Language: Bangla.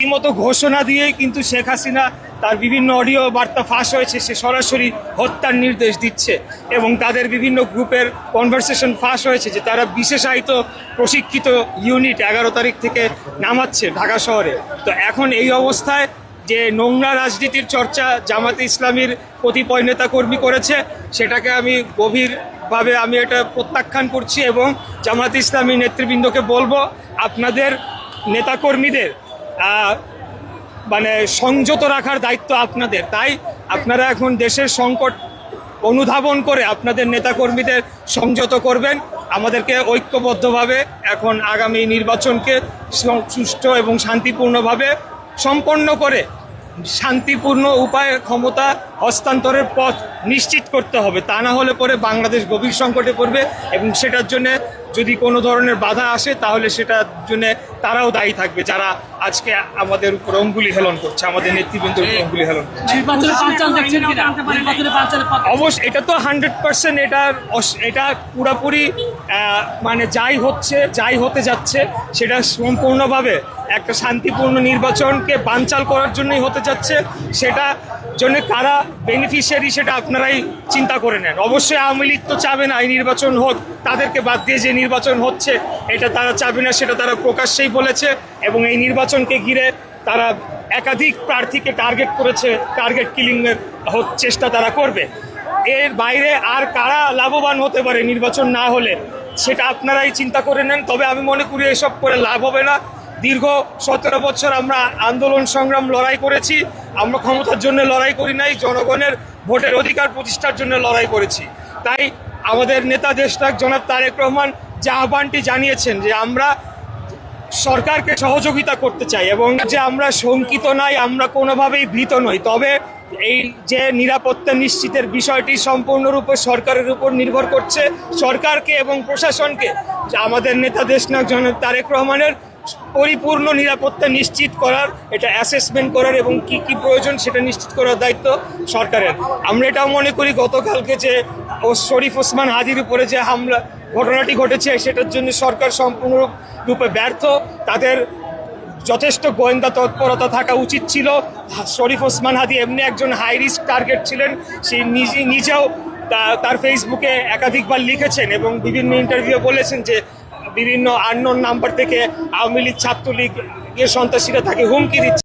রীতিমতো ঘোষণা দিয়েই কিন্তু শেখ হাসিনা তার বিভিন্ন অডিও বার্তা ফাঁস হয়েছে, সে সরাসরি হত্যার নির্দেশ দিচ্ছে এবং তাদের বিভিন্ন গ্রুপের কনভারসেশন ফাঁস হয়েছে যে তারা বিশেষায়িত প্রশিক্ষিত ইউনিট 11 তারিখ থেকে নামাচ্ছে ঢাকা শহরে। তো এখন এই অবস্থায় যে নোংরা রাজনীতির চর্চা জামাতে ইসলামীর কতিপয় নেতাকর্মী করেছে, সেটাকে আমি গভীরভাবে এটা প্রত্যাখ্যান করছি এবং জামাতে ইসলামী নেতৃবৃন্দকে বলবো আপনাদের নেতাকর্মীদের সংযত রাখার দায়িত্ব আপনাদের। তাই আপনারা এখন দেশের সংকট অনুধাবন করে আপনাদের নেতাকর্মীদের সংযত করবেন, আমাদেরকে ঐক্যবদ্ধভাবে এখন আগামী নির্বাচনকে সুষ্ঠু এবং শান্তিপূর্ণভাবে সম্পন্ন করে শান্তিপূর্ণ উপায়ে ক্ষমতা হস্তান্তরের পথ নিশ্চিত করতে হবে। তা না হলে পরে বাংলাদেশ গভীর সংকটে পড়বে এবং সেটার জন্য যদি কোনো ধরনের বাধা আসে তাহলে সেটার জন্য তারাও দায়ী থাকবে, যারা আজকে আমাদের উপর অঙ্গুলি হেলন করছে, আমাদের নেতৃবৃন্দের উপর অঙ্গুলি হেলন করছে। অবশ্যই এটা তো 100% এটা পুরোপুরি যাই হতে যাচ্ছে সেটা সম্পূর্ণভাবে একটা শান্তিপূর্ণ নির্বাচনকে বানচাল করার জন্যই হতে যাচ্ছে। সেটা জন্য কারা বেনিফিশিয়ারি সেটা আপনারাই চিন্তা করে নেন। অবশ্যই আওয়ামী লীগ তো চাবে না এই নির্বাচন হোক, তাদেরকে বাদ দিয়ে যে নির্বাচন হচ্ছে এটা তারা চাবে না, সেটা তারা প্রকাশ্যেই বলেছে এবং এই নির্বাচনকে ঘিরে তারা একাধিক প্রার্থীকে টার্গেট করেছে, টার্গেট কিলিংয়ের চেষ্টা তারা করবে। এর বাইরে আর কারা লাভবান হতে পারে নির্বাচন না হলে সেটা আপনারাই চিন্তা করে নেন। তবে আমি মনে করি এসব করে লাভ হবে না। দীর্ঘ 17 বছর আমরা আন্দোলন সংগ্রাম লড়াই করেছি, আমরা ক্ষমতার জন্য লড়াই করি নাই, জনগণের ভোটের অধিকার প্রতিষ্ঠার জন্য লড়াই করেছি। তাই আমাদের নেতা দেশনায়ক জনাব তারেক রহমান যে আহ্বানটি জানিয়েছেন যে আমরা সরকারকে সহযোগিতা করতে চাই এবং যে আমরা শঙ্কিত নাই, আমরা কোনোভাবেই ভীত নই, তবে এই যে নিরাপত্তা নিশ্চিতের বিষয়টি সম্পূর্ণরূপে সরকারের উপর নির্ভর করছে। সরকারকে এবং প্রশাসনকে আমাদের নেতা দেশনায়ক জনাব তারেক রহমানের পরিপূর্ণ নিরাপত্তা নিশ্চিত করার, এটা অ্যাসেসমেন্ট করার এবং কি কি প্রয়োজন সেটা নিশ্চিত করার দায়িত্ব সরকারের। আমরা এটাও মনে করি গতকালকে যে শরীফ ওসমান হাদির উপরে যে হামলা ঘটনাটি ঘটেছে সেটার জন্য সরকার সম্পূর্ণরূপে ব্যর্থ। তাদের যথেষ্ট গোয়েন্দা তৎপরতা থাকা উচিত ছিল। শরীফ ওসমান হাদি এমনি একজন হাই রিস্ক টার্গেট ছিলেন, সে নিজেও তার ফেসবুকে একাধিকবার লিখেছেন এবং বিভিন্ন ইন্টারভিউ বলেছেন যে বিভিন্ন আননোন নাম্বার থেকে আওয়ামী লীগ ছাত্রলীগের সন্ত্রাসীরা তাকে হুমকি দিচ্ছে।